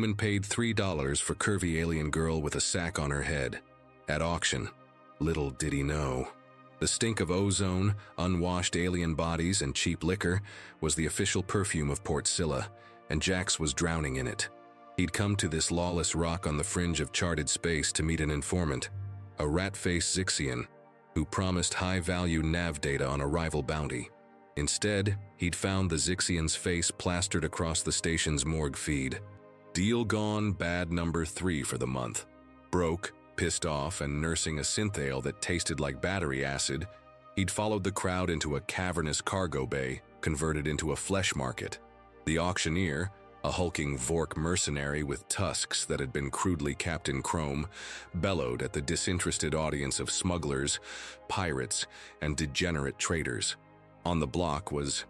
human paid $3 for curvy alien girl with a sack on her head. At auction, little did he know, the stink of ozone, unwashed alien bodies, and cheap liquor was the official perfume of Port Scylla, and Jax was drowning in it. He'd come to this lawless rock on the fringe of charted space to meet an informant, a rat-faced Zixian, who promised high-value nav data on a rival bounty. Instead, he'd found the Zixian's face plastered across the station's morgue feed. Deal gone, bad number 3 for the month. Broke, pissed off, and nursing a synthale that tasted like battery acid, he'd followed the crowd into a cavernous cargo bay, converted into a flesh market. The auctioneer, a hulking Vork mercenary with tusks that had been crudely capped in chrome, bellowed at the disinterested audience of smugglers, pirates, and degenerate traders. On the block was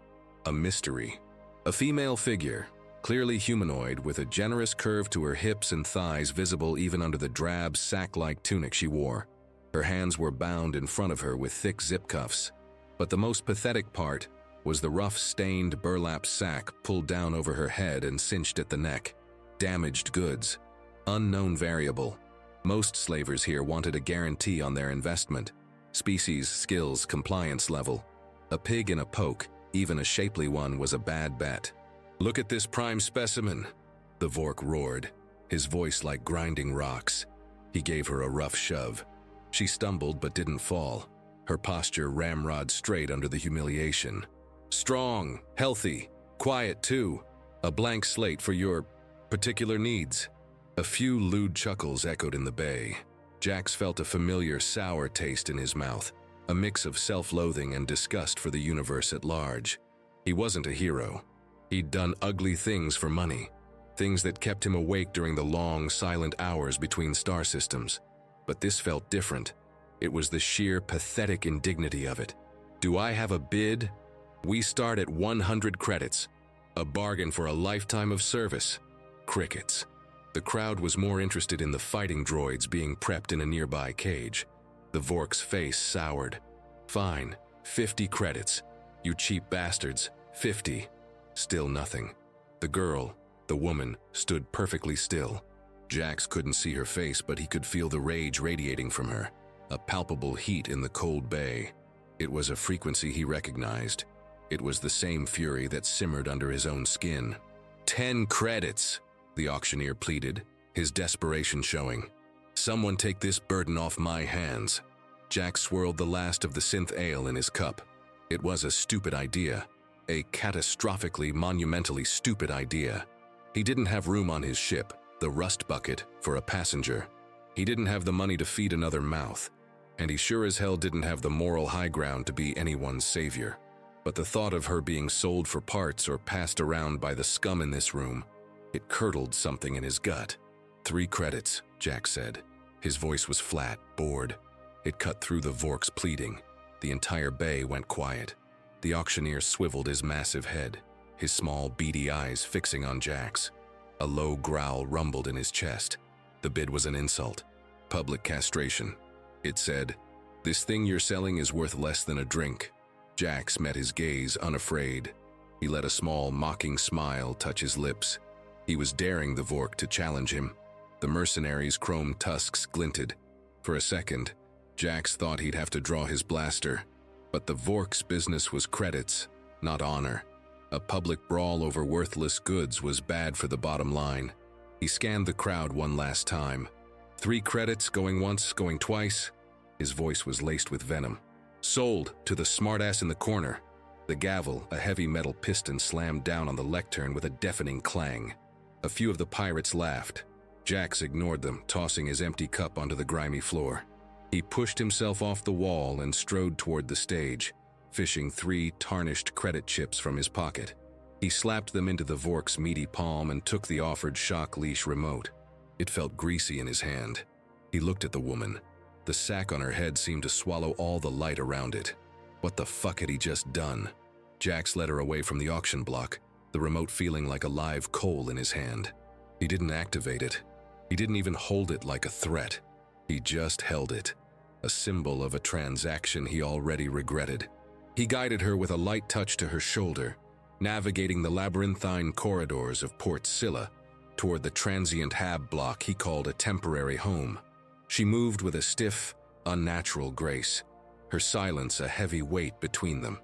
a mystery. A female figure, clearly humanoid, with a generous curve to her hips and thighs visible even under the drab, sack-like tunic she wore. Her hands were bound in front of her with thick zip cuffs. But the most pathetic part was the rough, stained burlap sack pulled down over her head and cinched at the neck. Damaged goods. Unknown variable. Most slavers here wanted a guarantee on their investment. Species, skills, compliance level. A pig in a poke, even a shapely one, was a bad bet. "Look at this prime specimen," the Vork roared, his voice like grinding rocks. He gave her a rough shove. She stumbled but didn't fall, her posture ramrod straight under the humiliation. "Strong, healthy, quiet too. A blank slate for your particular needs." A few lewd chuckles echoed in the bay. Jax felt a familiar sour taste in his mouth, a mix of self-loathing and disgust for the universe at large. He wasn't a hero. He'd done ugly things for money, things that kept him awake during the long, silent hours between star systems. But this felt different. It was the sheer, pathetic indignity of it. "Do I have a bid? We start at 100 credits. A bargain for a lifetime of service." Crickets. The crowd was more interested in the fighting droids being prepped in a nearby cage. The Vork's face soured. "Fine, 50 credits. You cheap bastards, 50. Still nothing. The girl, the woman, stood perfectly still. Jax couldn't see her face, but he could feel the rage radiating from her, a palpable heat in the cold bay. It was a frequency he recognized. It was the same fury that simmered under his own skin. 10 credits, the auctioneer pleaded, his desperation showing. "Someone take this burden off my hands." Jax swirled the last of the synth ale in his cup. It was a stupid idea. A catastrophically, monumentally stupid idea. He didn't have room on his ship, the Rust Bucket, for a passenger. He didn't have the money to feed another mouth. And he sure as hell didn't have the moral high ground to be anyone's savior. But the thought of her being sold for parts or passed around by the scum in this room, it curdled something in his gut. 3 credits, Jax said. His voice was flat, bored. It cut through the Vork's pleading. The entire bay went quiet. The auctioneer swiveled his massive head, his small, beady eyes fixing on Jax. A low growl rumbled in his chest. The bid was an insult. Public castration. It said, "This thing you're selling is worth less than a drink." Jax met his gaze unafraid. He let a small, mocking smile touch his lips. He was daring the Vork to challenge him. The mercenary's chrome tusks glinted. For a second, Jax thought he'd have to draw his blaster. But the Vork's business was credits, not honor. A public brawl over worthless goods was bad for the bottom line. He scanned the crowd one last time. 3 credits, going once, going twice. His voice was laced with venom. "Sold to the smartass in the corner." The gavel, a heavy metal piston, slammed down on the lectern with a deafening clang. A few of the pirates laughed. Jax ignored them, tossing his empty cup onto the grimy floor. He pushed himself off the wall and strode toward the stage, fishing 3 tarnished credit chips from his pocket. He slapped them into the Vork's meaty palm and took the offered shock leash remote. It felt greasy in his hand. He looked at the woman. The sack on her head seemed to swallow all the light around it. What the fuck had he just done? Jax led her away from the auction block, the remote feeling like a live coal in his hand. He didn't activate it. He didn't even hold it like a threat. He just held it. A symbol of a transaction he already regretted. He guided her with a light touch to her shoulder, navigating the labyrinthine corridors of Port Scylla, toward the transient hab block he called a temporary home. She moved with a stiff, unnatural grace, her silence a heavy weight between them.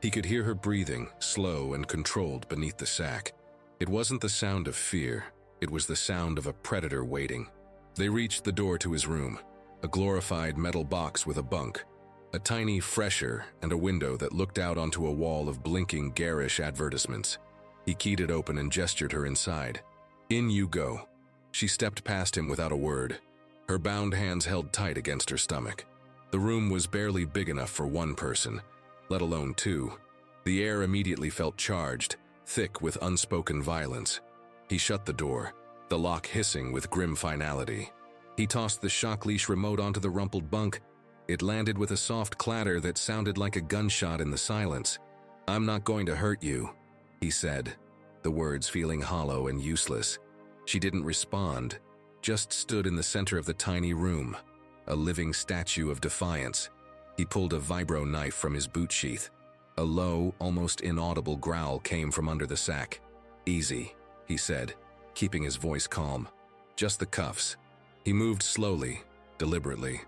He could hear her breathing, slow and controlled beneath the sack. It wasn't the sound of fear, it was the sound of a predator waiting. They reached the door to his room, a glorified metal box with a bunk, a tiny fresher and a window that looked out onto a wall of blinking, garish advertisements. He keyed it open and gestured her inside. "In you go." She stepped past him without a word, her bound hands held tight against her stomach. The room was barely big enough for one person, let alone two. The air immediately felt charged, thick with unspoken violence. He shut the door, the lock hissing with grim finality. He tossed the shock leash remote onto the rumpled bunk. It landed with a soft clatter that sounded like a gunshot in the silence. "I'm not going to hurt you," he said, the words feeling hollow and useless. She didn't respond, just stood in the center of the tiny room, a living statue of defiance. He pulled a vibro knife from his boot sheath. A low, almost inaudible growl came from under the sack. "Easy," he said, keeping his voice calm. "Just the cuffs." He moved slowly, deliberately,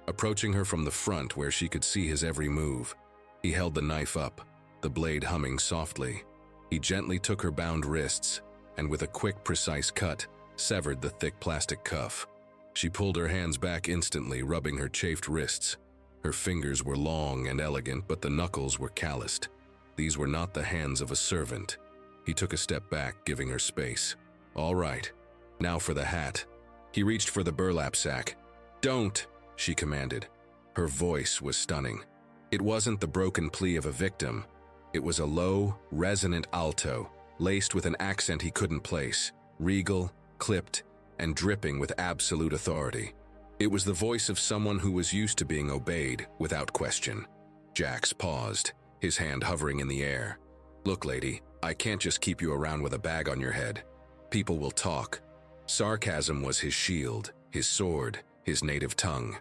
approaching her from the front where she could see his every move. He held the knife up, the blade humming softly. He gently took her bound wrists, and with a quick, precise cut, severed the thick plastic cuff. She pulled her hands back instantly, rubbing her chafed wrists. Her fingers were long and elegant, but the knuckles were calloused. These were not the hands of a servant. He took a step back, giving her space. "All right, now for the hat." He reached for the burlap sack. "Don't," she commanded. Her voice was stunning. It wasn't the broken plea of a victim. It was a low, resonant alto, laced with an accent he couldn't place, regal, clipped, and dripping with absolute authority. It was the voice of someone who was used to being obeyed without question. Jax paused, his hand hovering in the air. "Look, lady, I can't just keep you around with a bag on your head. People will talk." Sarcasm was his shield, his sword, his native tongue.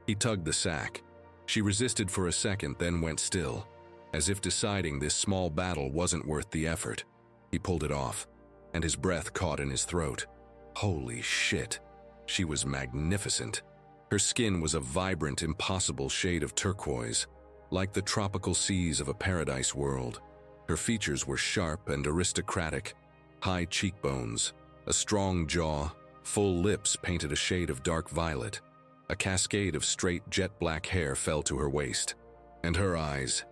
He tugged the sack. She resisted for a second, then went still, as if deciding this small battle wasn't worth the effort. He pulled it off, and his breath caught in his throat. Holy shit. She was magnificent. Her skin was a vibrant, impossible shade of turquoise, like the tropical seas of a paradise world. Her features were sharp and aristocratic, high cheekbones, a strong jaw, full lips painted a shade of dark violet. A cascade of straight jet-black hair fell to her waist. And her eyes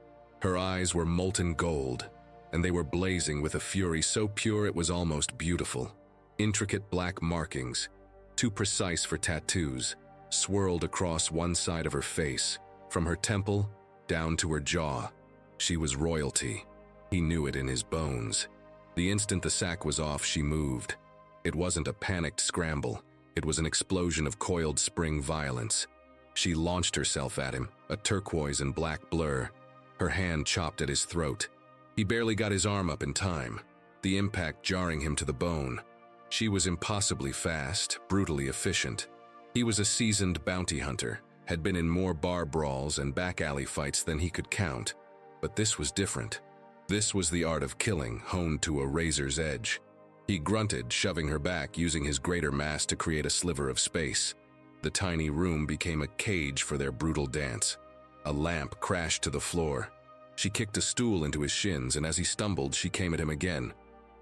were molten gold, and they were blazing with a fury so pure it was almost beautiful. Intricate black markings, too precise for tattoos, swirled across one side of her face, from her temple down to her jaw. She was royalty. He knew it in his bones. The instant the sack was off, she moved. It wasn't a panicked scramble. It was an explosion of coiled spring violence. She launched herself at him, a turquoise and black blur. Her hand chopped at his throat. He barely got his arm up in time, the impact jarring him to the bone. She was impossibly fast, brutally efficient. He was a seasoned bounty hunter, had been in more bar brawls and back alley fights than he could count. But this was different. This was the art of killing, honed to a razor's edge. He grunted, shoving her back, using his greater mass to create a sliver of space. The tiny room became a cage for their brutal dance. A lamp crashed to the floor. She kicked a stool into his shins, and as he stumbled, she came at him again.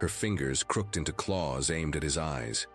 Her fingers crooked into claws aimed at his eyes.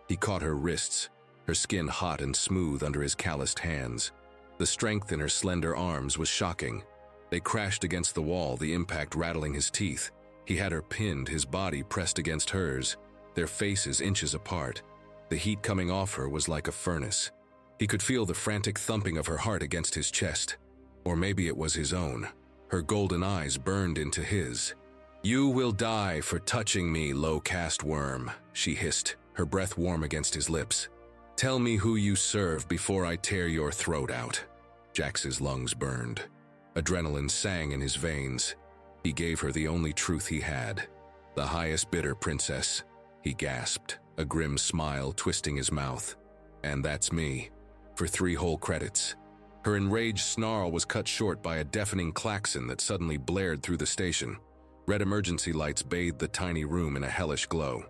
He caught her wrists, her skin hot and smooth under his calloused hands. The strength in her slender arms was shocking. They crashed against the wall, the impact rattling his teeth. He had her pinned, his body pressed against hers, their faces inches apart. The heat coming off her was like a furnace. He could feel the frantic thumping of her heart against his chest. Or maybe it was his own. Her golden eyes burned into his. "You will die for touching me, low-caste worm," she hissed, her breath warm against his lips. "Tell me who you serve before I tear your throat out." Jax's lungs burned. Adrenaline sang in his veins. He gave her the only truth he had. "The highest bidder, princess," he gasped, a grim smile twisting his mouth. "And that's me, for 3 whole credits." Her enraged snarl was cut short by a deafening klaxon that suddenly blared through the station. Red emergency lights bathed the tiny room in a hellish glow.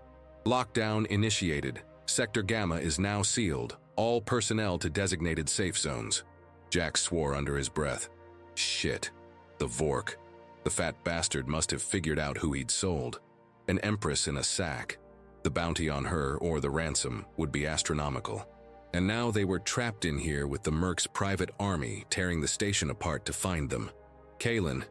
Lockdown initiated. Sector Gamma is now sealed. All personnel to designated safe zones. Jack swore under his breath. Shit. The Vork. The fat bastard must have figured out who he'd sold. An empress in a sack. The bounty on her, or the ransom, would be astronomical. And now they were trapped in here with the Merc's private army tearing the station apart to find them. Kaylin,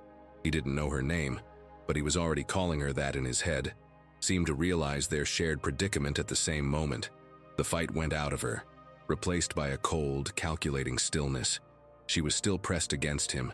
he didn't know her name, but he was already calling her that in his head, seemed to realize their shared predicament at the same moment. The fight went out of her, replaced by a cold, calculating stillness. She was still pressed against him,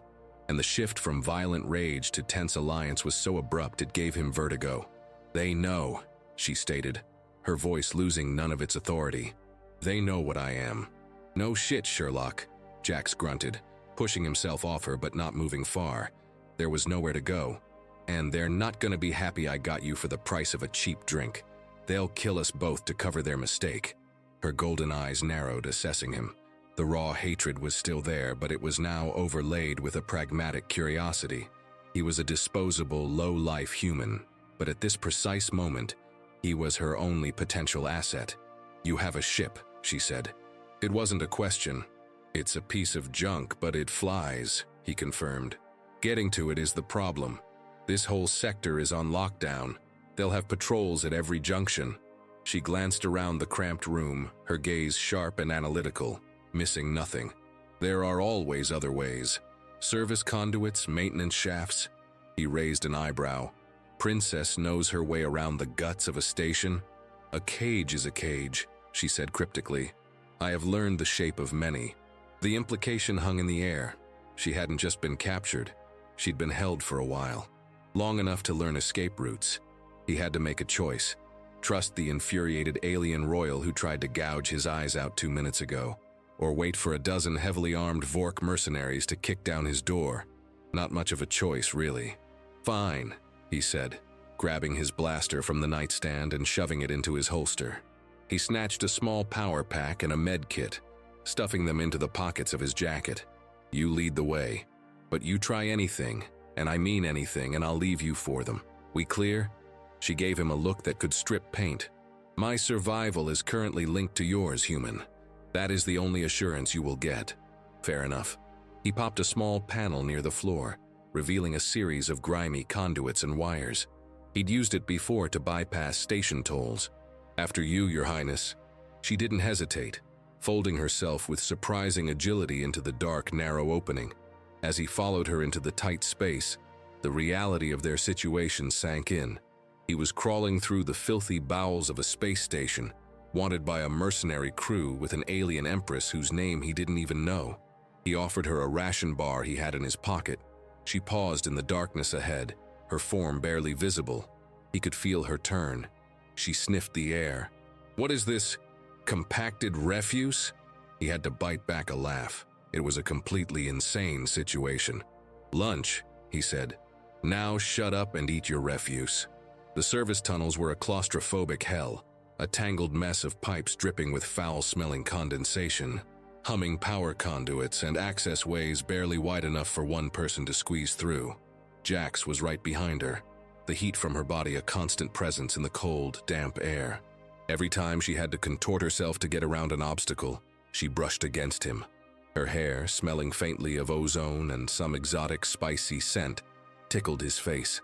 and the shift from violent rage to tense alliance was so abrupt it gave him vertigo. "They know," she stated, her voice losing none of its authority. "They know what I am." "No shit, Sherlock," Jax grunted, pushing himself off her but not moving far. There was nowhere to go. "And they're not gonna be happy I got you for the price of a cheap drink. They'll kill us both to cover their mistake." Her golden eyes narrowed, assessing him. The raw hatred was still there, but it was now overlaid with a pragmatic curiosity. He was a disposable, low-life human, but at this precise moment, he was her only potential asset. "You have a ship," she said. It wasn't a question. "It's a piece of junk, but it flies," he confirmed. "Getting to it is the problem. This whole sector is on lockdown. They'll have patrols at every junction." She glanced around the cramped room, her gaze sharp and analytical, missing nothing. "There are always other ways. Service conduits, maintenance shafts." He raised an eyebrow. "Princess knows her way around the guts of a station." "A cage is a cage," she said cryptically. "I have learned the shape of many." The implication hung in the air. She hadn't just been captured. She'd been held for a while. Long enough to learn escape routes. He had to make a choice. Trust the infuriated alien royal who tried to gouge his eyes out 2 minutes ago, or wait for a dozen heavily armed Vork mercenaries to kick down his door. Not much of a choice, really. "Fine," he said, grabbing his blaster from the nightstand and shoving it into his holster. He snatched a small power pack and a med kit, stuffing them into the pockets of his jacket. "You lead the way, but you try anything, and I mean anything, and I'll leave you for them. We clear?" She gave him a look that could strip paint. "My survival is currently linked to yours, human. That is the only assurance you will get." "Fair enough." He popped a small panel near the floor, revealing a series of grimy conduits and wires. He'd used it before to bypass station tolls. "After you, Your Highness." She didn't hesitate, folding herself with surprising agility into the dark, narrow opening. As he followed her into the tight space, the reality of their situation sank in. He was crawling through the filthy bowels of a space station, wanted by a mercenary crew with an alien empress whose name he didn't even know. He offered her a ration bar he had in his pocket. She paused in the darkness ahead, her form barely visible. He could feel her turn. She sniffed the air. "What is this? Compacted refuse?" He had to bite back a laugh. It was a completely insane situation. "Lunch," he said. "Now shut up and eat your refuse." The service tunnels were a claustrophobic hell, a tangled mess of pipes dripping with foul-smelling condensation, humming power conduits, and access ways barely wide enough for one person to squeeze through. Jax was right behind her, the heat from her body a constant presence in the cold, damp air. Every time she had to contort herself to get around an obstacle, she brushed against him. Her hair, smelling faintly of ozone and some exotic, spicy scent, tickled his face.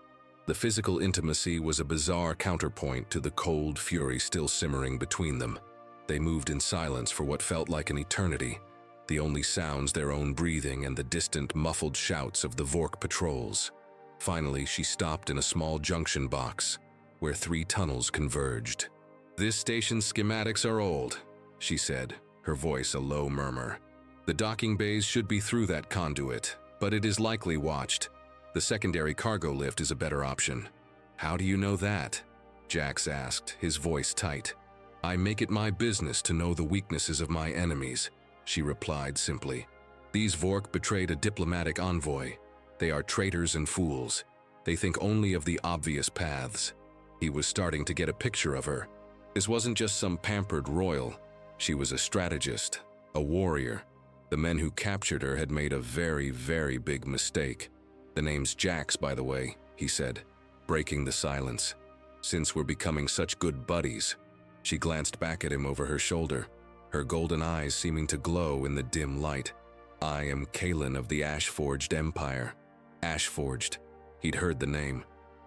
The physical intimacy was a bizarre counterpoint to the cold fury still simmering between them. They moved in silence for what felt like an eternity, the only sounds their own breathing and the distant, muffled shouts of the Vork patrols. Finally, she stopped in a small junction box, where 3 tunnels converged. "This station's schematics are old," she said, her voice a low murmur. "The docking bays should be through that conduit, but it is likely watched. The secondary cargo lift is a better option." "How do you know that?" Jax asked, his voice tight. "I make it my business to know the weaknesses of my enemies," she replied simply. "These Vork betrayed a diplomatic envoy. They are traitors and fools. They think only of the obvious paths." He was starting to get a picture of her. This wasn't just some pampered royal. She was a strategist, a warrior. The men who captured her had made a very, very big mistake. "The name's Jax, by the way," he said, breaking the silence. Since we're becoming such good buddies. She glanced back at him over her shoulder, her golden eyes seeming to glow in the dim light. I am Kalen of the Ash-Forged Empire. Ash-Forged. He'd heard the name.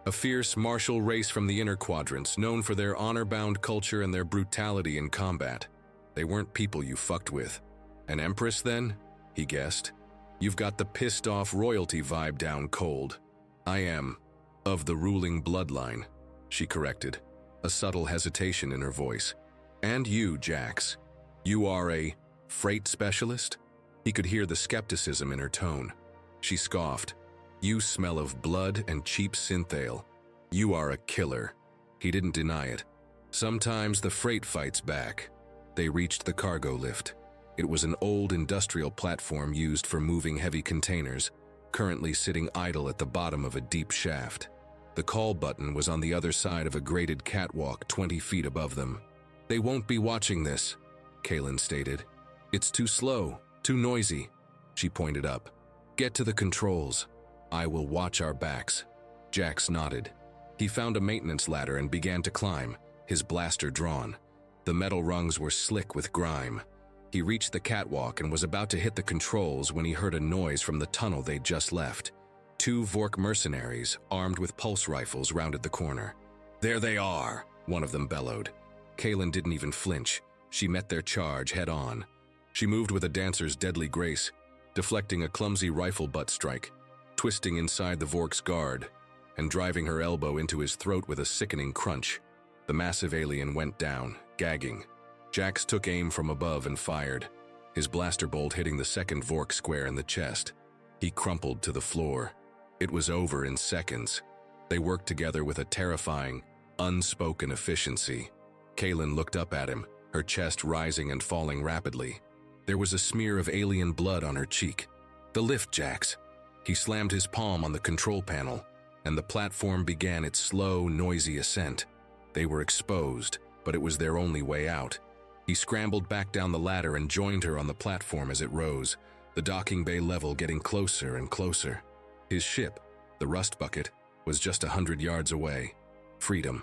A fierce martial race from the inner quadrants, known for their honor-bound culture and their brutality in combat. They weren't people you fucked with. An empress, then? He guessed. You've got the pissed-off royalty vibe down cold. I am of the ruling bloodline, she corrected, a subtle hesitation in her voice. And you, Jax. You are a freight specialist? He could hear the skepticism in her tone. She scoffed. You smell of blood and cheap synthale. You are a killer. He didn't deny it. Sometimes the freight fights back. They reached the cargo lift. It was an old industrial platform used for moving heavy containers, currently sitting idle at the bottom of a deep shaft. The call button was on the other side of a graded catwalk 20 feet above them. They won't be watching this, Kalen stated. It's too slow, too noisy. She pointed up. Get to the controls. I will watch our backs. Jax nodded. He found a maintenance ladder and began to climb, his blaster drawn. The metal rungs were slick with grime. He reached the catwalk and was about to hit the controls when he heard a noise from the tunnel they'd just left. 2 Vork mercenaries, armed with pulse rifles, rounded the corner. There they are, one of them bellowed. Kalen didn't even flinch. She met their charge head on. She moved with a dancer's deadly grace, deflecting a clumsy rifle butt strike, twisting inside the Vork's guard, and driving her elbow into his throat with a sickening crunch. The massive alien went down, gagging. Jax took aim from above and fired, his blaster bolt hitting the second Vork square in the chest. He crumpled to the floor. It was over in seconds. They worked together with a terrifying, unspoken efficiency. Kalen looked up at him, her chest rising and falling rapidly. There was a smear of alien blood on her cheek. The lift, Jax. He slammed his palm on the control panel, and the platform began its slow, noisy ascent. They were exposed, but it was their only way out. He scrambled back down the ladder and joined her on the platform as it rose, the docking bay level getting closer and closer. His ship, the Rust Bucket, was just 100 yards away. Freedom.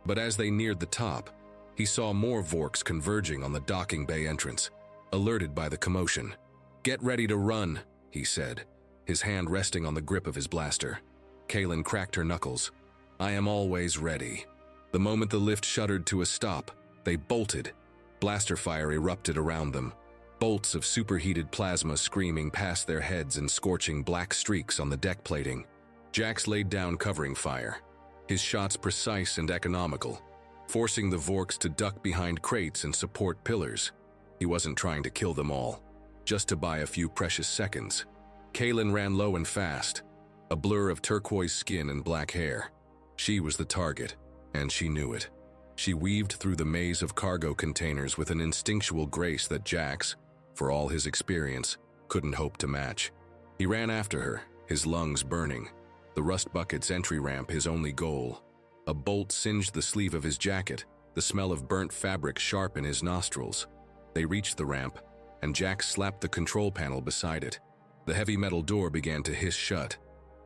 But as they neared the top, he saw more Vorks converging on the docking bay entrance, alerted by the commotion. Get ready to run, he said, his hand resting on the grip of his blaster. Kalen cracked her knuckles. I am always ready. The moment the lift shuddered to a stop, they bolted. Blaster fire erupted around them, bolts of superheated plasma screaming past their heads and scorching black streaks on the deck plating. Jax laid down covering fire, his shots precise and economical, forcing the Vorks to duck behind crates and support pillars. He wasn't trying to kill them all, just to buy a few precious seconds. Kalen ran low and fast, a blur of turquoise skin and black hair. She was the target, and she knew it. She weaved through the maze of cargo containers with an instinctual grace that Jax, for all his experience, couldn't hope to match. He ran after her, his lungs burning, the Rust Bucket's entry ramp his only goal. A bolt singed the sleeve of his jacket, the smell of burnt fabric sharp in his nostrils. They reached the ramp, and Jax slapped the control panel beside it. The heavy metal door began to hiss shut.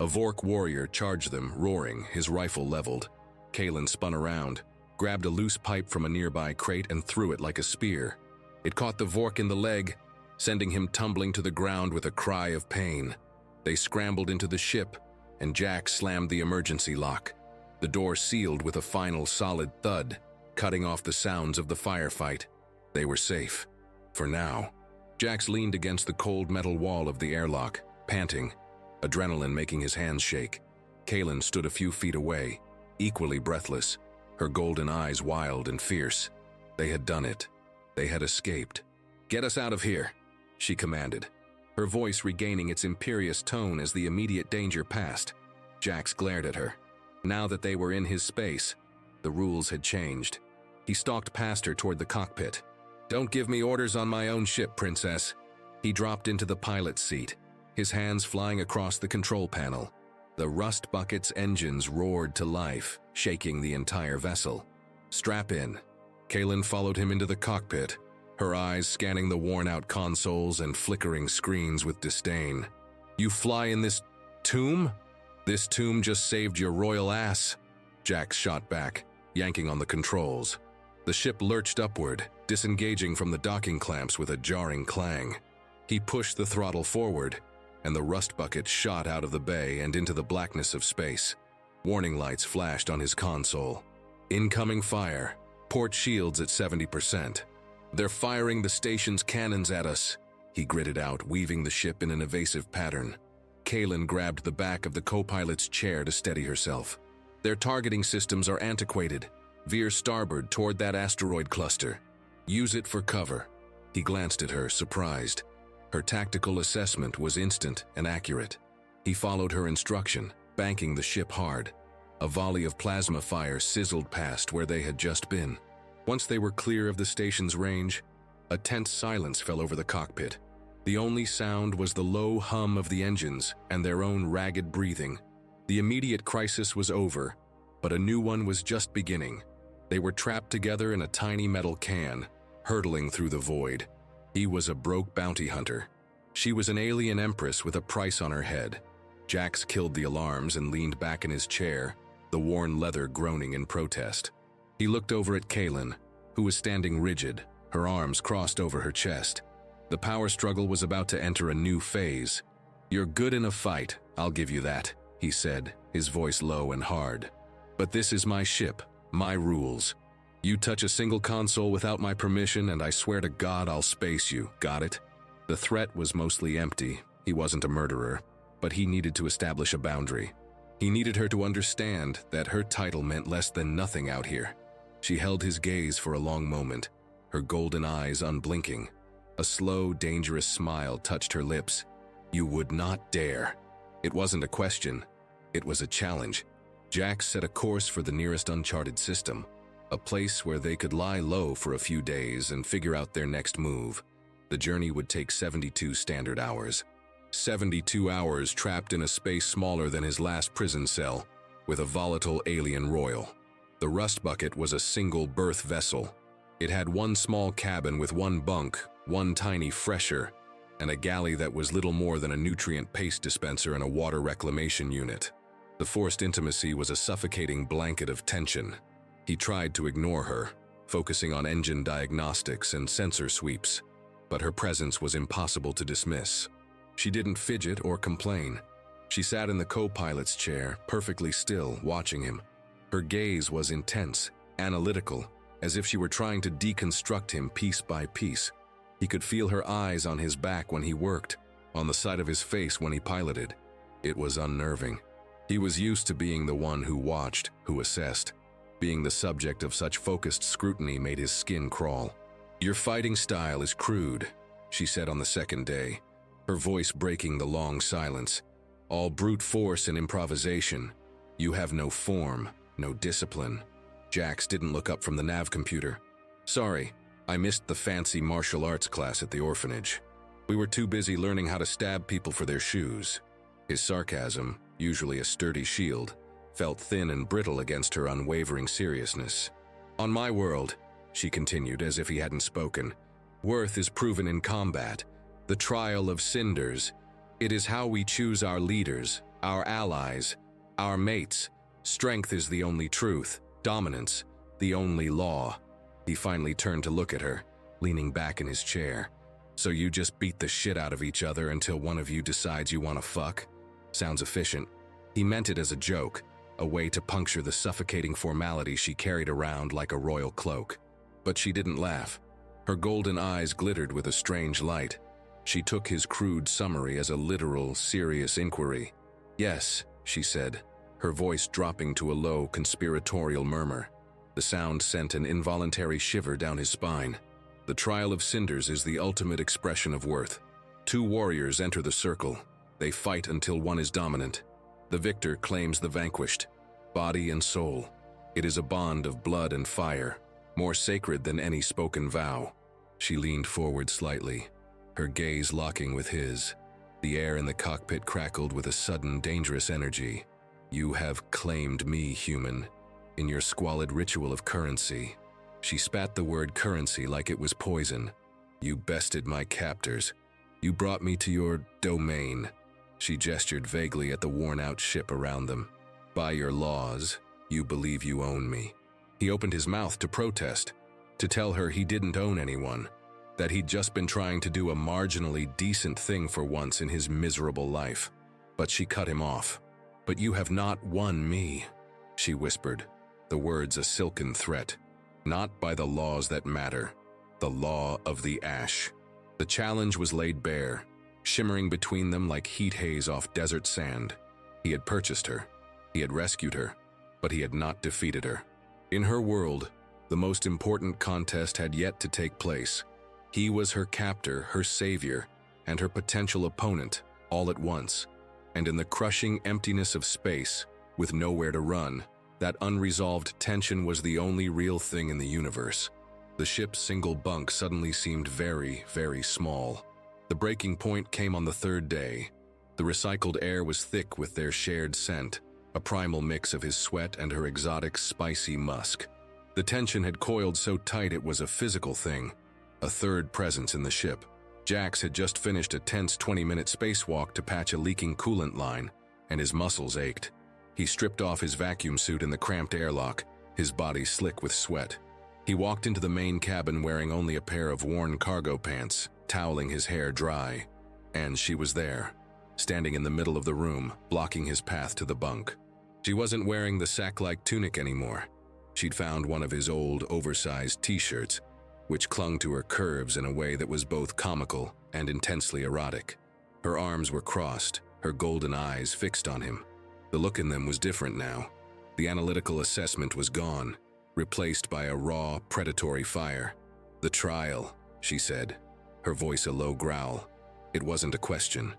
A Vork warrior charged them, roaring, his rifle leveled. Kalen spun around, grabbed a loose pipe from a nearby crate and threw it like a spear. It caught the Vork in the leg, sending him tumbling to the ground with a cry of pain. They scrambled into the ship, and Jax slammed the emergency lock. The door sealed with a final solid thud, cutting off the sounds of the firefight. They were safe. For now. Jax leaned against the cold metal wall of the airlock, panting, adrenaline making his hands shake. Kalen stood a few feet away, equally breathless, her golden eyes wild and fierce. They had done it. They had escaped. Get us out of here, she commanded, her voice regaining its imperious tone as the immediate danger passed. Jax glared at her. Now that they were in his space, the rules had changed. He stalked past her toward the cockpit. Don't give me orders on my own ship, princess. He dropped into the pilot's seat, his hands flying across the control panel. The Rust Bucket's engines roared to life, shaking the entire vessel. Strap in. Kalen followed him into the cockpit, her eyes scanning the worn-out consoles and flickering screens with disdain. You fly in this tomb? This tomb just saved your royal ass. Jax shot back, yanking on the controls. The ship lurched upward, disengaging from the docking clamps with a jarring clang. He pushed the throttle forward, and the rust bucket shot out of the bay and into the blackness of space. Warning lights flashed on his console. Incoming fire. Port shields at 70%. "They're firing the station's cannons at us," he gritted out, weaving the ship in an evasive pattern. Kaylin grabbed the back of the co-pilot's chair to steady herself. "Their targeting systems are antiquated. Veer starboard toward that asteroid cluster. Use it for cover." He glanced at her, surprised. Her tactical assessment was instant and accurate. He followed her instruction, banking the ship hard. A volley of plasma fire sizzled past where they had just been. Once they were clear of the station's range, a tense silence fell over the cockpit. The only sound was the low hum of the engines and their own ragged breathing. The immediate crisis was over, but a new one was just beginning. They were trapped together in a tiny metal can, hurtling through the void. He was a broke bounty hunter. She was an alien empress with a price on her head. Jax killed the alarms and leaned back in his chair, the worn leather groaning in protest. He looked over at Kaylin, who was standing rigid, her arms crossed over her chest. The power struggle was about to enter a new phase. "You're good in a fight, I'll give you that," he said, his voice low and hard. "But this is my ship, my rules. You touch a single console without my permission and I swear to God I'll space you, got it?" The threat was mostly empty. He wasn't a murderer, but he needed to establish a boundary. He needed her to understand that her title meant less than nothing out here. She held his gaze for a long moment, her golden eyes unblinking. A slow, dangerous smile touched her lips. "You would not dare." It wasn't a question, it was a challenge. Jax set a course for the nearest uncharted system, a place where they could lie low for a few days and figure out their next move. The journey would take 72 standard hours. 72 hours trapped in a space smaller than his last prison cell, with a volatile alien royal. The rust bucket was a single berth vessel. It had one small cabin with one bunk, one tiny fresher, and a galley that was little more than a nutrient paste dispenser and a water reclamation unit. The forced intimacy was a suffocating blanket of tension. He tried to ignore her, focusing on engine diagnostics and sensor sweeps, but her presence was impossible to dismiss. She didn't fidget or complain. She sat in the co-pilot's chair, perfectly still, watching him. Her gaze was intense, analytical, as if she were trying to deconstruct him piece by piece. He could feel her eyes on his back when he worked, on the side of his face when he piloted. It was unnerving. He was used to being the one who watched, who assessed. Being the subject of such focused scrutiny made his skin crawl. "Your fighting style is crude," she said on the second day, her voice breaking the long silence. "All brute force and improvisation. You have no form, no discipline." Jax didn't look up from the nav computer. "Sorry, I missed the fancy martial arts class at the orphanage. We were too busy learning how to stab people for their shoes." His sarcasm, usually a sturdy shield, felt thin and brittle against her unwavering seriousness. "On my world," she continued as if he hadn't spoken, "worth is proven in combat. The trial of cinders. It is how we choose our leaders, our allies, our mates. Strength is the only truth, dominance, the only law." He finally turned to look at her, leaning back in his chair. "So you just beat the shit out of each other until one of you decides you want to fuck? Sounds efficient." He meant it as a joke, a way to puncture the suffocating formality she carried around like a royal cloak. But she didn't laugh. Her golden eyes glittered with a strange light. She took his crude summary as a literal, serious inquiry. "Yes," she said, her voice dropping to a low, conspiratorial murmur. The sound sent an involuntary shiver down his spine. "The trial of cinders is the ultimate expression of worth. Two warriors enter the circle. They fight until one is dominant. The victor claims the vanquished, body and soul. It is a bond of blood and fire, more sacred than any spoken vow." She leaned forward slightly, her gaze locking with his. The air in the cockpit crackled with a sudden, dangerous energy. "You have claimed me, human, in your squalid ritual of currency." She spat the word currency like it was poison. "You bested my captors. You brought me to your domain." She gestured vaguely at the worn-out ship around them. "By your laws, you believe you own me. He opened his mouth to protest, to tell her he didn't own anyone, that he'd just been trying to do a marginally decent thing for once in his miserable life. But she cut him off. "But you have not won me," she whispered, the words a silken threat. "Not by the laws that matter, the law of the ash." The challenge was laid bare, shimmering between them like heat haze off desert sand. He had purchased her. He had rescued her, but he had not defeated her. In her world, the most important contest had yet to take place. He was her captor, her savior, and her potential opponent, all at once. And in the crushing emptiness of space, with nowhere to run, that unresolved tension was the only real thing in the universe. The ship's single bunk suddenly seemed very, very small. The breaking point came on the third day. The recycled air was thick with their shared scent, a primal mix of his sweat and her exotic, spicy musk. The tension had coiled so tight it was a physical thing, a third presence in the ship. Jax had just finished a tense 20-minute spacewalk to patch a leaking coolant line, and his muscles ached. He stripped off his vacuum suit in the cramped airlock, his body slick with sweat. He walked into the main cabin wearing only a pair of worn cargo pants, toweling his hair dry. And she was there, standing in the middle of the room, blocking his path to the bunk. She wasn't wearing the sack-like tunic anymore. She'd found one of his old, oversized t-shirts, which clung to her curves in a way that was both comical and intensely erotic. Her arms were crossed, her golden eyes fixed on him. The look in them was different now. The analytical assessment was gone, replaced by a raw, predatory fire. "The trial," she said, her voice a low growl. It wasn't a question.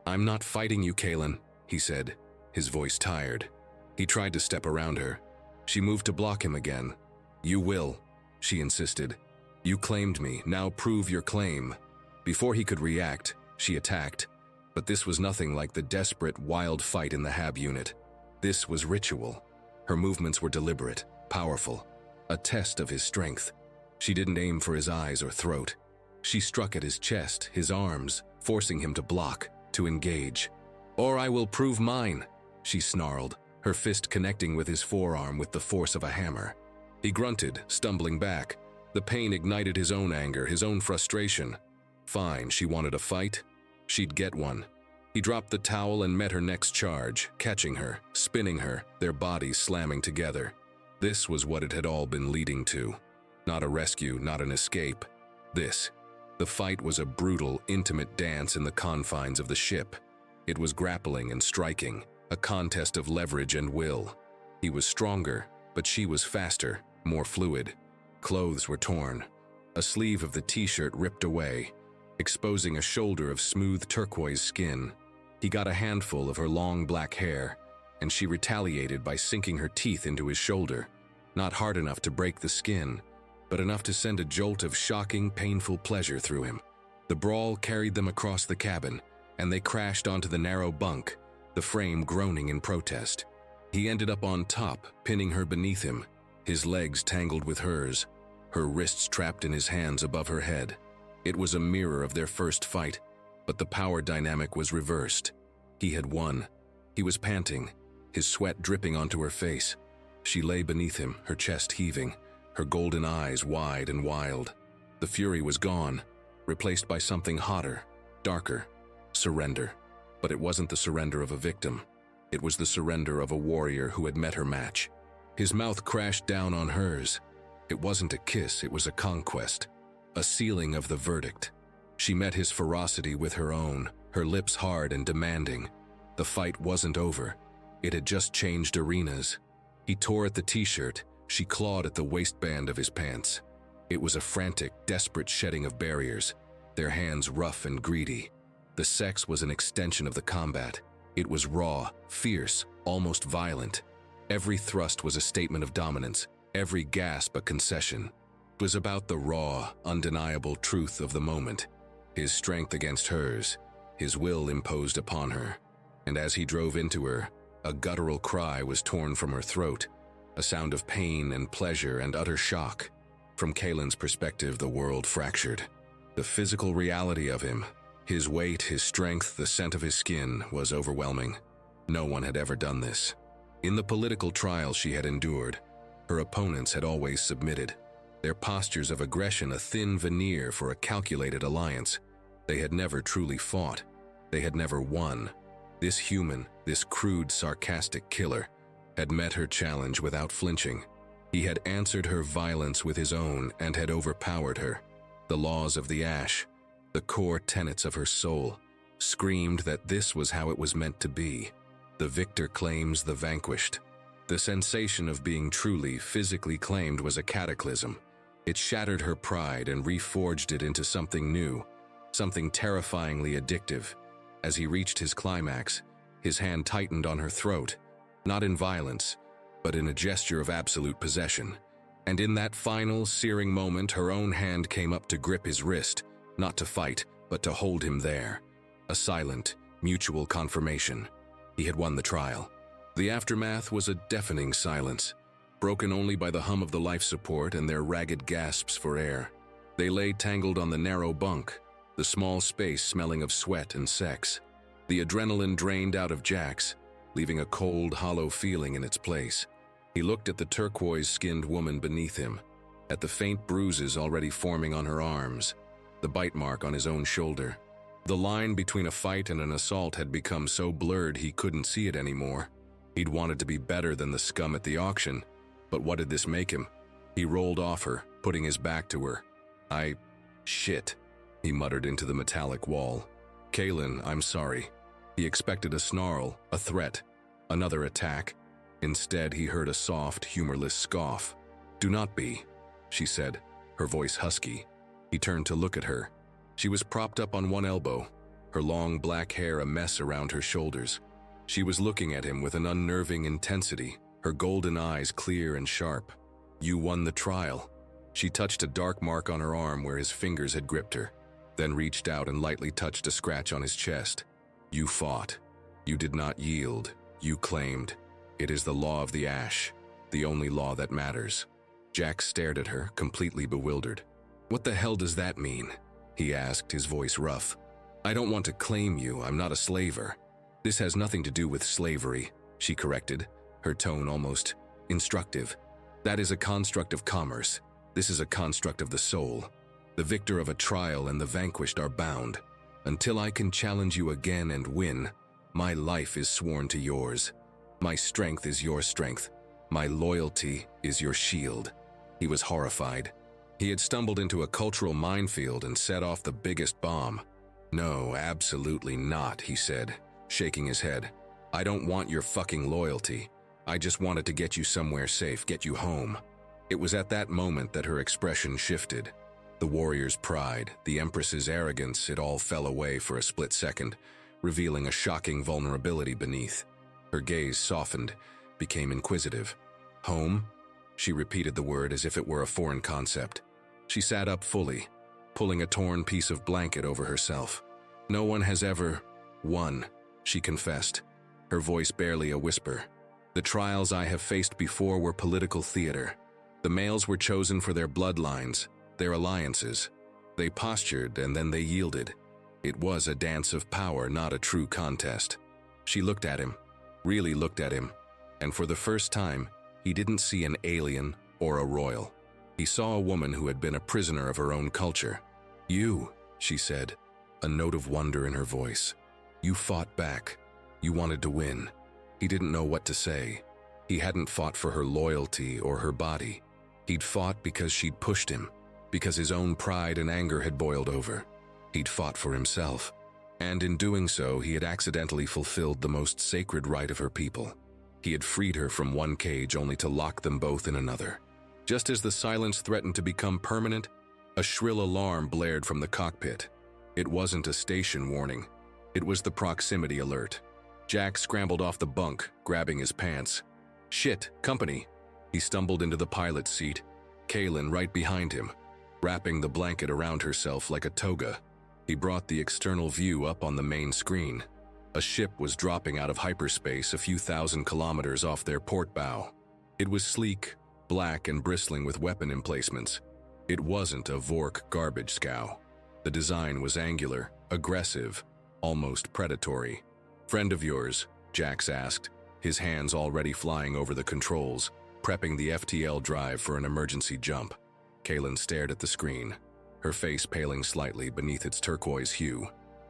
"I'm not fighting you, Kaylin," he said, his voice tired. He tried to step around her. She moved to block him again. "You will," she insisted. "You claimed me, now prove your claim." Before he could react, she attacked. But this was nothing like the desperate, wild fight in the HAB unit. This was ritual. Her movements were deliberate, powerful, a test of his strength. She didn't aim for his eyes or throat. She struck at his chest, his arms, forcing him to block, to engage. "Or I will prove mine," she snarled, her fist connecting with his forearm with the force of a hammer. He grunted, stumbling back. The pain ignited his own anger, his own frustration. Fine, she wanted a fight. She'd get one. He dropped the towel and met her next charge, catching her, spinning her, their bodies slamming together. This was what it had all been leading to. Not a rescue, not an escape. This. The fight was a brutal, intimate dance in the confines of the ship. It was grappling and striking, a contest of leverage and will. He was stronger, but she was faster, more fluid. Clothes were torn. A sleeve of the t-shirt ripped away, exposing a shoulder of smooth turquoise skin. He got a handful of her long black hair, and she retaliated by sinking her teeth into his shoulder, not hard enough to break the skin, but enough to send a jolt of shocking, painful pleasure through him. The brawl carried them across the cabin, and they crashed onto the narrow bunk, the frame groaning in protest. He ended up on top, pinning her beneath him, his legs tangled with hers, her wrists trapped in his hands above her head. It was a mirror of their first fight, but the power dynamic was reversed. He had won. He was panting, his sweat dripping onto her face. She lay beneath him, her chest heaving, her golden eyes wide and wild. The fury was gone, replaced by something hotter, darker. Surrender. But it wasn't the surrender of a victim. It was the surrender of a warrior who had met her match. His mouth crashed down on hers. It wasn't a kiss, it was a conquest. A sealing of the verdict. She met his ferocity with her own, her lips hard and demanding. The fight wasn't over. It had just changed arenas. He tore at the t-shirt. She clawed at the waistband of his pants. It was a frantic, desperate shedding of barriers, their hands rough and greedy. The sex was an extension of the combat. It was raw, fierce, almost violent. Every thrust was a statement of dominance, every gasp a concession. It was about the raw, undeniable truth of the moment. His strength against hers, his will imposed upon her. And as he drove into her, a guttural cry was torn from her throat, a sound of pain and pleasure and utter shock. From Kaylin's perspective, the world fractured. The physical reality of him, his weight, his strength, the scent of his skin, was overwhelming. No one had ever done this. In the political trial she had endured, Her opponents had always submitted, their postures of aggression a thin veneer for a calculated alliance. They had never truly fought. They had never won. This human, this crude, sarcastic killer, had met her challenge without flinching. He had answered her violence with his own and had overpowered her. The laws of the ash, the core tenets of her soul, screamed that this was how it was meant to be. The victor claims the vanquished. The sensation of being truly, physically claimed was a cataclysm. It shattered her pride and reforged it into something new, something terrifyingly addictive. As he reached his climax, his hand tightened on her throat, not in violence, but in a gesture of absolute possession. And in that final, searing moment, her own hand came up to grip his wrist, not to fight, but to hold him there. A silent, mutual confirmation. He had won the trial. The aftermath was a deafening silence, broken only by the hum of the life support and their ragged gasps for air. They lay tangled on the narrow bunk, the small space smelling of sweat and sex. The adrenaline drained out of Jax, leaving a cold, hollow feeling in its place. He looked at the turquoise-skinned woman beneath him, at the faint bruises already forming on her arms, the bite mark on his own shoulder. The line between a fight and an assault had become so blurred he couldn't see it anymore. He'd wanted to be better than the scum at the auction, but what did this make him? He rolled off her, putting his back to her. Shit, he muttered into the metallic wall. Kaylin, I'm sorry. He expected a snarl, a threat, another attack. Instead, he heard a soft, humorless scoff. Do not be, she said, her voice husky. He turned to look at her. She was propped up on one elbow, her long black hair a mess around her shoulders. She was looking at him with an unnerving intensity, her golden eyes clear and sharp. You won the trial. She touched a dark mark on her arm where his fingers had gripped her, then reached out and lightly touched a scratch on his chest. You fought. You did not yield. You claimed. It is the law of the ash, the only law that matters. Jack stared at her, completely bewildered. What the hell does that mean? He asked, his voice rough. I don't want to claim you, I'm not a slaver. This has nothing to do with slavery, she corrected, her tone almost instructive. That is a construct of commerce. This is a construct of the soul. The victor of a trial and the vanquished are bound. Until I can challenge you again and win, my life is sworn to yours. My strength is your strength. My loyalty is your shield. He was horrified. He had stumbled into a cultural minefield and set off the biggest bomb. No, absolutely not, he said, shaking his head. I don't want your fucking loyalty. I just wanted to get you somewhere safe, get you home. It was at that moment that her expression shifted. The warrior's pride, the empress's arrogance, it all fell away for a split second, revealing a shocking vulnerability beneath. Her gaze softened, became inquisitive. Home? She repeated the word as if it were a foreign concept. She sat up fully, pulling a torn piece of blanket over herself. No one has ever won, she confessed, her voice barely a whisper. The trials I have faced before were political theater. The males were chosen for their bloodlines, their alliances. They postured and then they yielded. It was a dance of power, not a true contest. She looked at him, really looked at him, and for the first time, he didn't see an alien or a royal. He saw a woman who had been a prisoner of her own culture. You, she said, a note of wonder in her voice. You fought back. You wanted to win. He didn't know what to say. He hadn't fought for her loyalty or her body. He'd fought because she'd pushed him, because his own pride and anger had boiled over. He'd fought for himself. And in doing so, he had accidentally fulfilled the most sacred right of her people. He had freed her from one cage only to lock them both in another. Just as the silence threatened to become permanent, a shrill alarm blared from the cockpit. It wasn't a station warning. It was the proximity alert. Jack scrambled off the bunk, grabbing his pants. Shit, company. He stumbled into the pilot's seat, Kaylin right behind him, wrapping the blanket around herself like a toga. He brought the external view up on the main screen. A ship was dropping out of hyperspace a few thousand kilometers off their port bow. It was sleek, black and bristling with weapon emplacements. It wasn't a Vork garbage scow. The design was angular, aggressive, almost predatory. Friend of yours? Jax asked, his hands already flying over the controls. prepping the FTL drive for an emergency jump. Kaylin stared at the screen, her face paling slightly beneath its turquoise hue.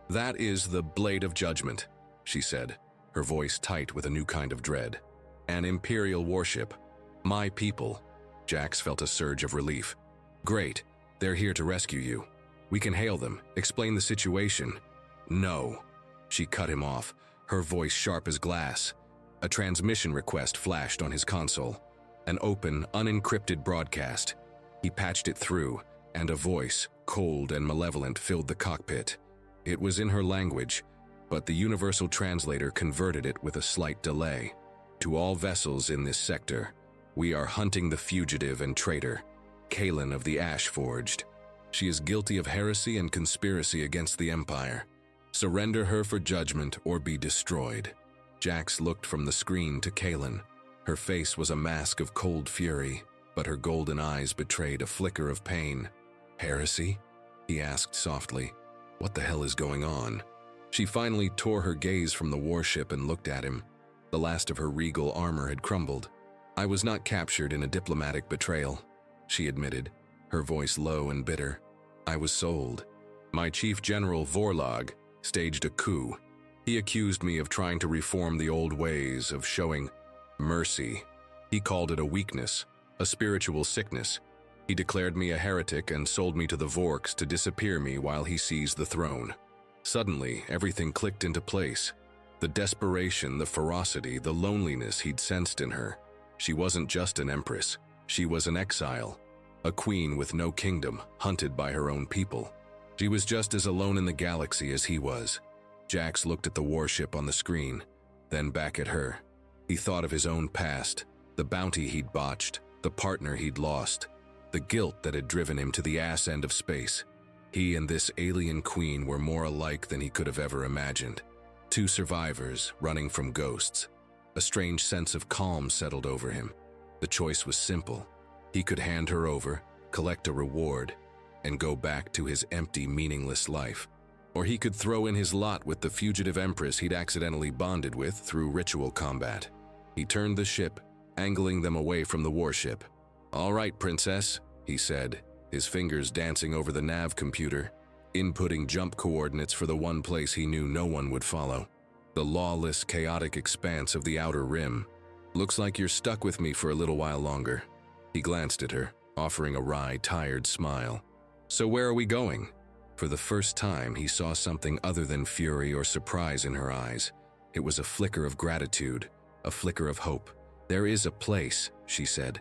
"That is the Blade of Judgment," she said, her voice tight with a new kind of dread. "An Imperial warship. My people." Jax felt a surge of relief. "Great, they're here to rescue you. We can hail them, explain the situation." "No." She cut him off, her voice sharp as glass. A transmission request flashed on his console. An open, unencrypted broadcast. He patched it through, and a voice, cold and malevolent, filled the cockpit. It was in her language, but the universal translator converted it with a slight delay. "To all vessels in this sector, we are hunting the fugitive and traitor, Kaylin of the Ash Forged. She is guilty of heresy and conspiracy against the Empire. Surrender her for judgment or be destroyed." Jax looked from the screen to Kaylin. Her face was a mask of cold fury, but her golden eyes betrayed a flicker of pain. "Heresy?" he asked softly. "What the hell is going on?" She finally tore her gaze from the warship and looked at him. The last of her regal armor had crumbled. "I was not captured in a diplomatic betrayal," she admitted, her voice low and bitter. "I was sold. My Chief General Vorlog staged a coup. He accused me of trying to reform the old ways, of showing mercy. He called it a weakness, a spiritual sickness. He declared me a heretic and sold me to the Vorks to disappear me while he seized the throne." Suddenly, everything clicked into place. The desperation, the ferocity, the loneliness he'd sensed in her. She wasn't just an empress. She was an exile, a queen with no kingdom, hunted by her own people. She was just as alone in the galaxy as he was. Jax looked at the warship on the screen, then back at her. He thought of his own past, the bounty he'd botched, the partner he'd lost, the guilt that had driven him to the ass end of space. He and this alien queen were more alike than he could have ever imagined. Two survivors running from ghosts. A strange sense of calm settled over him. The choice was simple. He could hand her over, collect a reward, and go back to his empty, meaningless life. Or he could throw in his lot with the fugitive empress he'd accidentally bonded with through ritual combat. He turned the ship, angling them away from the warship. "All right, princess," he said, his fingers dancing over the nav computer, inputting jump coordinates for the one place he knew no one would follow. The lawless, chaotic expanse of the Outer Rim. "Looks like you're stuck with me for a little while longer." He glanced at her, offering a wry, tired smile. "So where are we going?" For the first time, he saw something other than fury or surprise in her eyes. It was a flicker of gratitude, a flicker of hope. "There is a place," she said,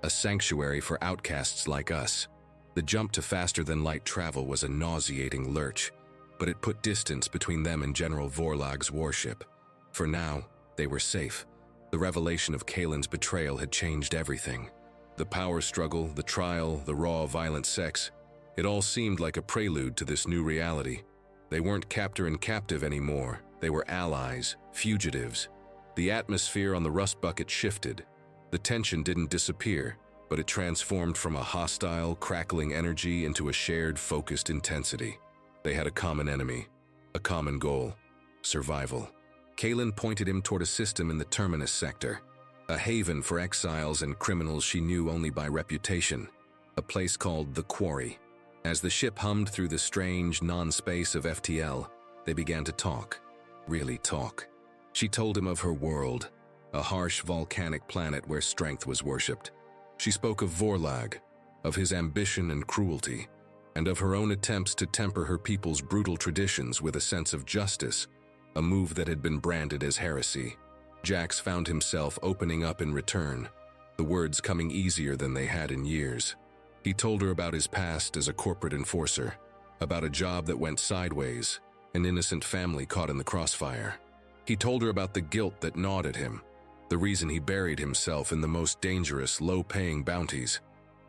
"a sanctuary for outcasts like us." The jump to faster-than-light travel was a nauseating lurch, but it put distance between them and General Vorlog's warship. For now, they were safe. The revelation of Kaylin's betrayal had changed everything. The power struggle, the trial, the raw, violent sex. It all seemed like a prelude to this new reality. They weren't captor and captive anymore. They were allies, fugitives. The atmosphere on the rust bucket shifted. The tension didn't disappear, but it transformed from a hostile, crackling energy into a shared, focused intensity. They had a common enemy, a common goal: survival. Kaylin pointed him toward a system in the Terminus sector, a haven for exiles and criminals she knew only by reputation, a place called the Quarry. As the ship hummed through the strange non-space of FTL, they began to talk. Really talk. She told him of her world, a harsh volcanic planet where strength was worshipped. She spoke of Vorlog, of his ambition and cruelty, and of her own attempts to temper her people's brutal traditions with a sense of justice, a move that had been branded as heresy. Jax found himself opening up in return, the words coming easier than they had in years. He told her about his past as a corporate enforcer, about a job that went sideways, an innocent family caught in the crossfire. He told her about the guilt that gnawed at him, the reason he buried himself in the most dangerous, low-paying bounties,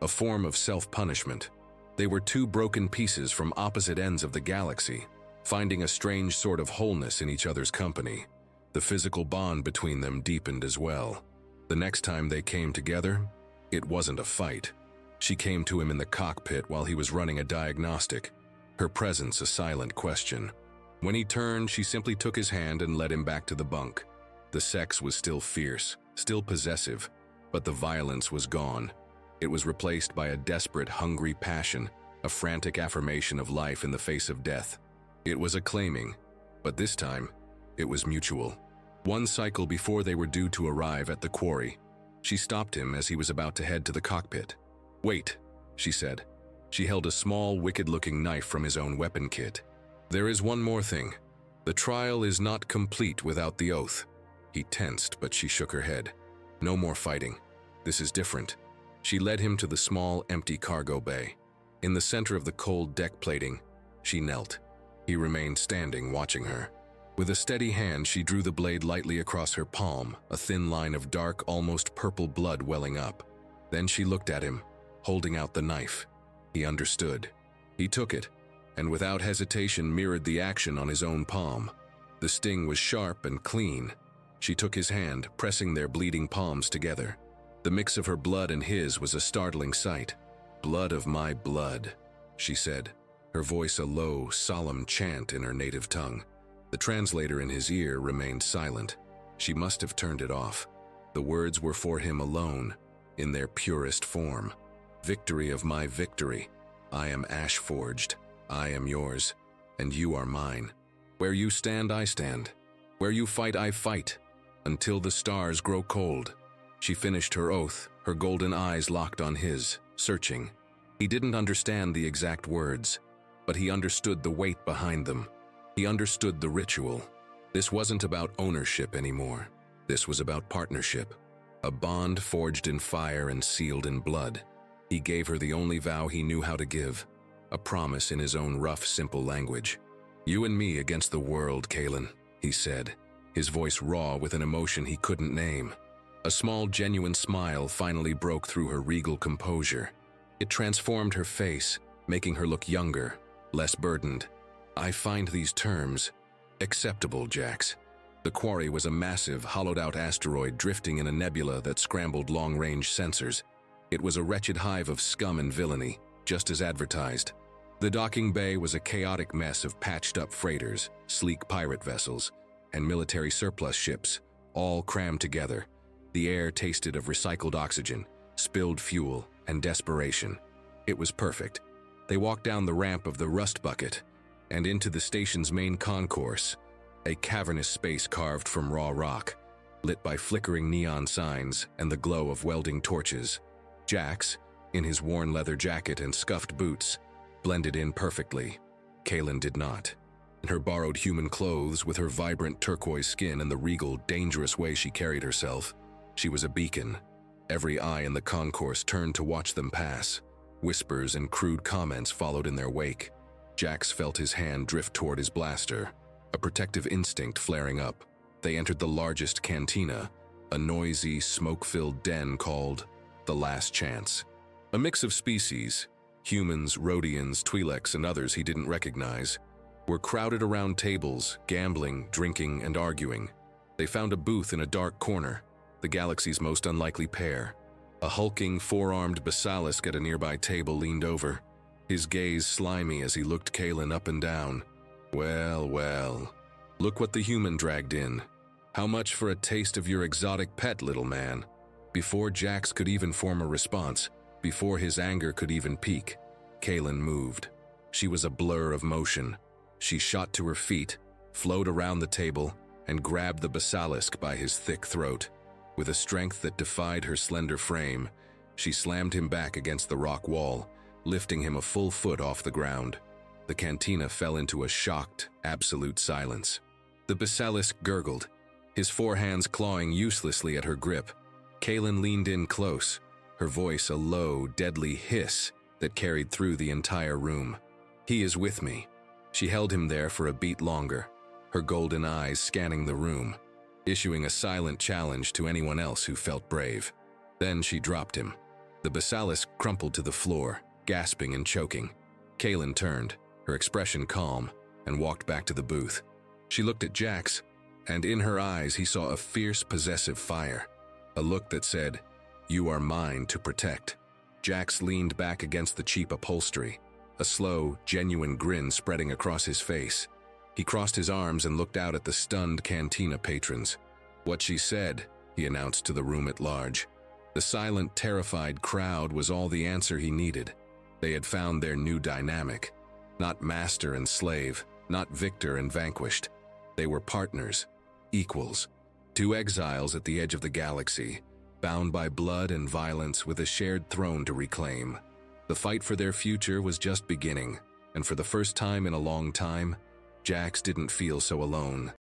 a form of self-punishment. They were two broken pieces from opposite ends of the galaxy, finding a strange sort of wholeness in each other's company. The physical bond between them deepened as well. The next time they came together, it wasn't a fight. She came to him in the cockpit while he was running a diagnostic, her presence a silent question. When he turned, she simply took his hand and led him back to the bunk. The sex was still fierce, still possessive, but the violence was gone. It was replaced by a desperate, hungry passion, a frantic affirmation of life in the face of death. It was a claiming, but this time, it was mutual. One cycle before they were due to arrive at the quarry, she stopped him as he was about to head to the cockpit. "Wait," she said. She held a small, wicked-looking knife from his own weapon kit. "There is one more thing. The trial is not complete without the oath." He tensed, but she shook her head. "No more fighting. This is different." She led him to the small, empty cargo bay. In the center of the cold deck plating, she knelt. He remained standing, watching her. With a steady hand, she drew the blade lightly across her palm, a thin line of dark, almost purple blood welling up. Then she looked at him, holding out the knife. He understood. He took it, and without hesitation mirrored the action on his own palm. The sting was sharp and clean. She took his hand, pressing their bleeding palms together. The mix of her blood and his was a startling sight. "Blood of my blood," she said, her voice a low, solemn chant in her native tongue. The translator in his ear remained silent. She must have turned it off. The words were for him alone, in their purest form. "Victory of my victory. I am ash-forged. I am yours, and you are mine. Where you stand, I stand. Where you fight, I fight. Until the stars grow cold." She finished her oath, her golden eyes locked on his, searching. He didn't understand the exact words, but he understood the weight behind them. He understood the ritual. This wasn't about ownership anymore. This was about partnership. A bond forged in fire and sealed in blood. He gave her the only vow he knew how to give, a promise in his own rough, simple language. "You and me against the world, Kaylin," he said, his voice raw with an emotion he couldn't name. A small, genuine smile finally broke through her regal composure. It transformed her face, making her look younger, less burdened. "I find these terms acceptable, Jax." The quarry was a massive, hollowed-out asteroid drifting in a nebula that scrambled long-range sensors. It was a wretched hive of scum and villainy, just as advertised. The docking bay was a chaotic mess of patched-up freighters, sleek pirate vessels, and military surplus ships, all crammed together. The air tasted of recycled oxygen, spilled fuel, and desperation. It was perfect. They walked down the ramp of the Rust Bucket and into the station's main concourse, a cavernous space carved from raw rock, lit by flickering neon signs and the glow of welding torches. Jax, in his worn leather jacket and scuffed boots, blended in perfectly. Kaylin did not. In her borrowed human clothes, with her vibrant turquoise skin and the regal, dangerous way she carried herself, she was a beacon. Every eye in the concourse turned to watch them pass. Whispers and crude comments followed in their wake. Jax felt his hand drift toward his blaster, a protective instinct flaring up. They entered the largest cantina, a noisy, smoke-filled den called the Last Chance. A mix of species, humans, Rhodians, Twi'leks, and others he didn't recognize, were crowded around tables, gambling, drinking, and arguing. They found a booth in a dark corner, the galaxy's most unlikely pair. A hulking, four-armed basilisk at a nearby table leaned over, his gaze slimy as he looked Kaylin up and down. "Well, well, look what the human dragged in. How much for a taste of your exotic pet, little man?" Before Jax could even form a response, before his anger could even peak, Kaylin moved. She was a blur of motion. She shot to her feet, flowed around the table, and grabbed the basilisk by his thick throat. With a strength that defied her slender frame, she slammed him back against the rock wall, lifting him a full foot off the ground. The cantina fell into a shocked, absolute silence. The basilisk gurgled, his four hands clawing uselessly at her grip. Kaylin leaned in close, her voice a low, deadly hiss that carried through the entire room. "He is with me." She held him there for a beat longer, her golden eyes scanning the room, issuing a silent challenge to anyone else who felt brave. Then she dropped him. The basilisk crumpled to the floor, gasping and choking. Kaylin turned, her expression calm, and walked back to the booth. She looked at Jax, and in her eyes he saw a fierce, possessive fire, a look that said, "You are mine to protect." Jax leaned back against the cheap upholstery, a slow, genuine grin spreading across his face. He crossed his arms and looked out at the stunned cantina patrons. "What she said," he announced to the room at large. The silent, terrified crowd was all the answer he needed. They had found their new dynamic. Not master and slave, not victor and vanquished. They were partners, equals. Two exiles at the edge of the galaxy, bound by blood and violence with a shared throne to reclaim. The fight for their future was just beginning, and for the first time in a long time, Jax didn't feel so alone.